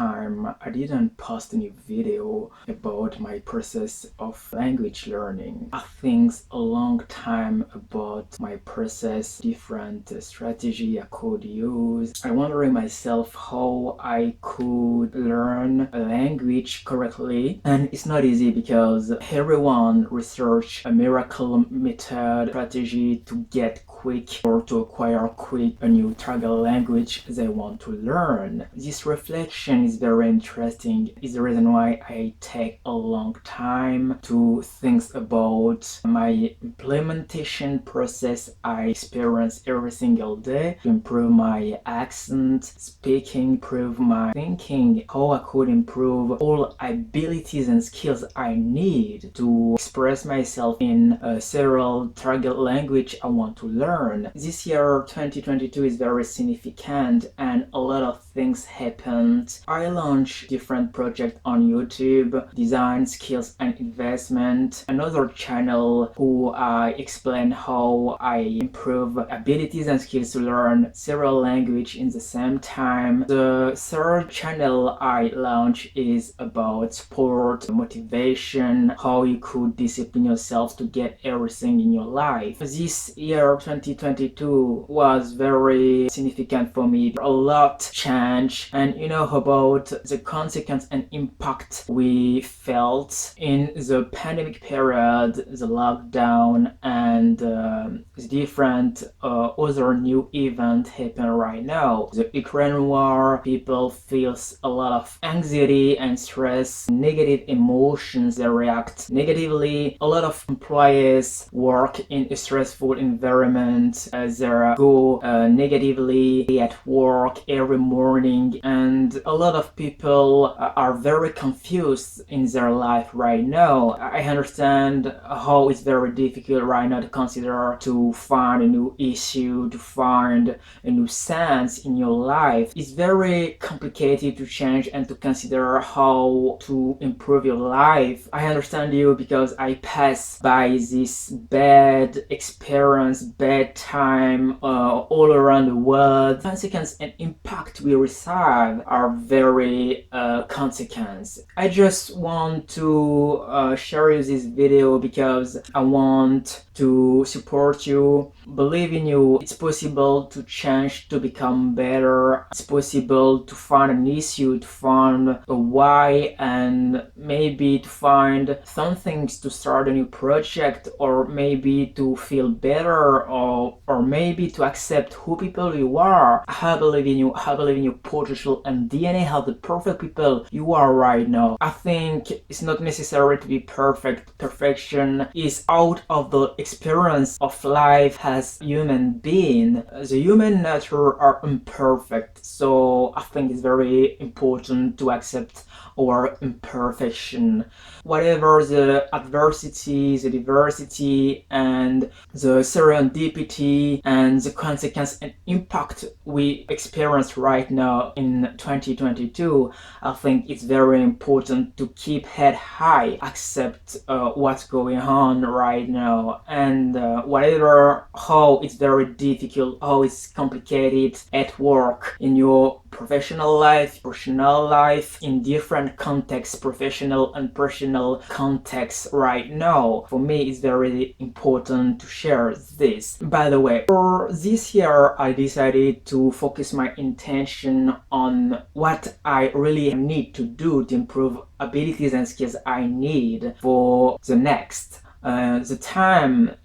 time I didn't post a new video about my process of language learning. I think a long time about my process, different strategy I could use. I wondering myself how I could learn a language correctly, and it's not easy because everyone research a miracle method strategy to get quick or to acquire quick a new target language they want to learn. This reflection is very interesting. It's the reason why I take a long time to think about my implementation process I experience every single day to improve my accent, speaking, improve my thinking, how I could improve all abilities and skills I need to express myself in several target language I want to learn. This year 2022 is very significant and a lot of things happened. I launched different projects on YouTube, design, skills and investment, another channel who I explain how I improve abilities and skills to learn several languages in the same time. The third channel I launched is about sport, motivation, how you could discipline yourself to get everything in your life. This year 2022 was very significant for me. A lot changed, and you know about the consequence and impact we felt in the pandemic period, the lockdown, and the different other new event happen right now. The Ukraine war, people feels a lot of anxiety and stress, negative emotions, they react negatively. A lot of employees work in a stressful environment, they go negatively at work every morning, and a lot of people are very confused in their life right now. I understand how it's very difficult right now to consider to find a new issue, to find a new sense in your life. It's very complicated to change and to consider how to improve your life. I understand you because I pass by this bad experience, bad time all around the world. Consequence and impact we receive are very consequence. I just want to share you this video because I want to support you, believe in you. It's possible to change, to become better. It's possible to find an issue, to find a why, and maybe to find some things to start a new project, or maybe to feel better, or maybe to accept who people you are. I believe in you. I believe in your potential and DNA of the perfect people you are right now. I think it's not necessary to be perfect. Perfection is out of the experience of life as human being. The human nature are imperfect, so I think it's very important to accept our imperfection. Whatever the adversity, the diversity, and the serendipity and the consequence and impact we experience right now in 2022, I think it's very important to keep head high, accept what's going on right now, and whatever, how it's very difficult, how it's complicated at work, in your professional life, personal life, in different contexts, professional and personal contexts right now. For me, it's very important to share this. By the way, for this year, I decided to focus my intention on what I really need to do to improve abilities and skills I need for the next. The time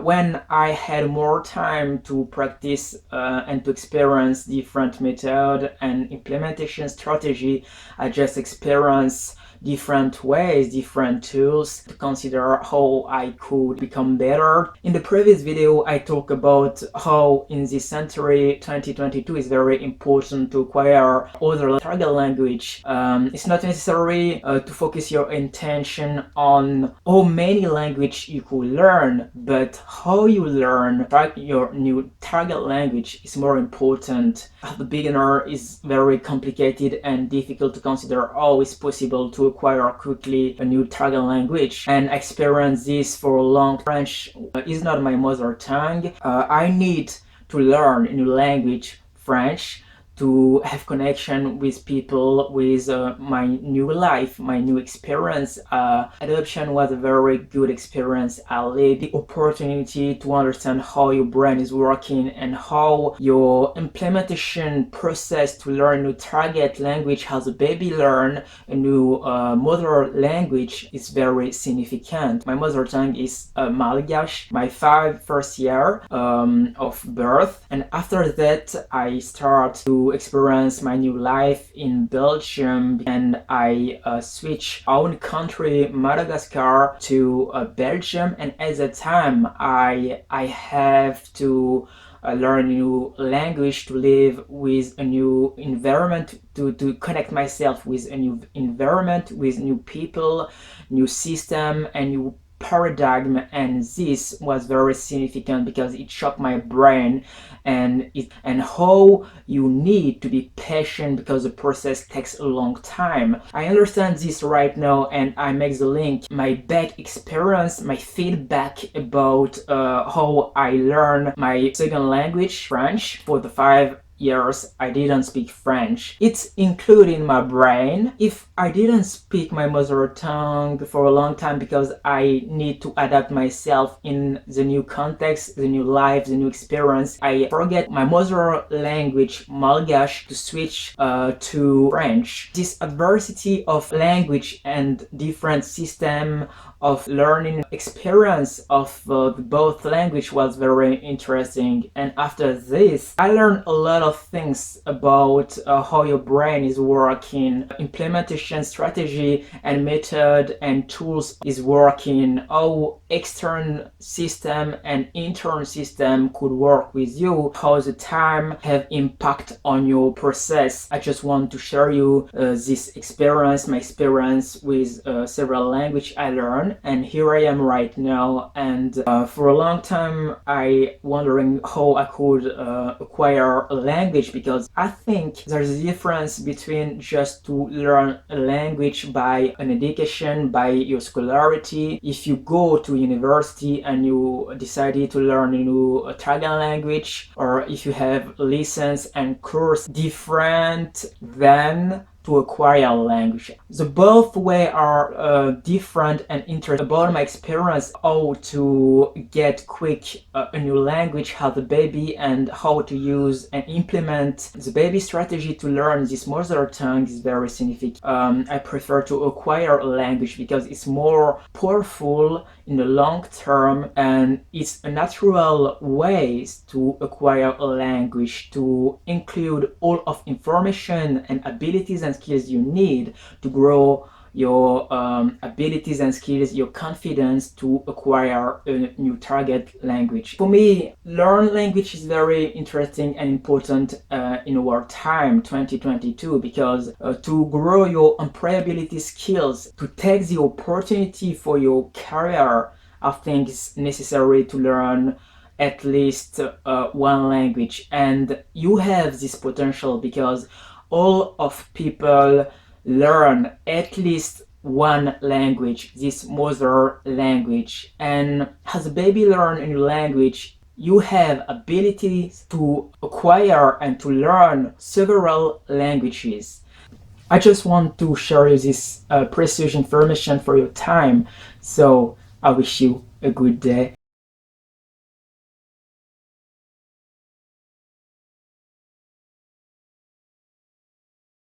when I had more time to practice and to experience different method and implementation strategy, I just experienced different ways, different tools to consider how I could become better. In the previous video, I talked about how in this century 2022 is very important to acquire other target language. It's not necessary to focus your intention on how many language you could learn, but how you learn your new target language is more important. As a beginner, is very complicated and difficult to consider how it's possible to acquire quickly a new target language, and experience this for long. French is not my mother tongue. I need to learn a new language, French, to have connection with people, with my new life, my new experience. Adoption was a very good experience. I had the opportunity to understand how your brain is working and how your implementation process to learn new target language as a baby learn a new mother language is very significant. My mother tongue is Malgache, my first year of birth, and after that I start to experience my new life in Belgium, and I switch own country Madagascar to Belgium, and at that time I have to learn a new language, to live with a new environment, to connect myself with a new environment, with new people, new system, and new paradigm. And this was very significant because it shocked my brain, and how you need to be patient because the process takes a long time. I understand this right now, and I make the link my back experience, my feedback about how I learn my second language, French, for the 5 years I didn't speak French. It's including my brain. If I didn't speak my mother tongue for a long time because I need to adapt myself in the new context, the new life, the new experience, I forget my mother language, Malgache, to switch to French. This adversity of language and different system of learning experience of both language was very interesting. And after this, I learned a lot of things about how your brain is working, implementation strategy and method and tools is working, how external system and internal system could work with you, how the time have impact on your process. I just want to share you this experience, my experience with several language I learned, and here I am right now. And for a long time I wondering how I could acquire a language, because I think there's a difference between just to learn a language by an education, by your scholarity. If you go to university and you decided to learn a new Italian language, or if you have lessons and course different than to acquire language. The both way are different and interesting. About my experience, how to get quick a new language as a baby, and how to use and implement the baby strategy to learn this mother tongue is very significant. I prefer to acquire a language because it's more powerful in the long term, and it's a natural ways to acquire a language, to include all of information and abilities and skills you need to grow your abilities and skills, your confidence to acquire a new target language. For me, learn language is very interesting and important in our time, 2022, because to grow your employability skills, to take the opportunity for your career, I think it's necessary to learn at least one language. And you have this potential because all of people learn at least one language, this mother language. And as a baby learn a new language, you have ability to acquire and to learn several languages. I just want to share you this precious information for your time. So I wish you a good day.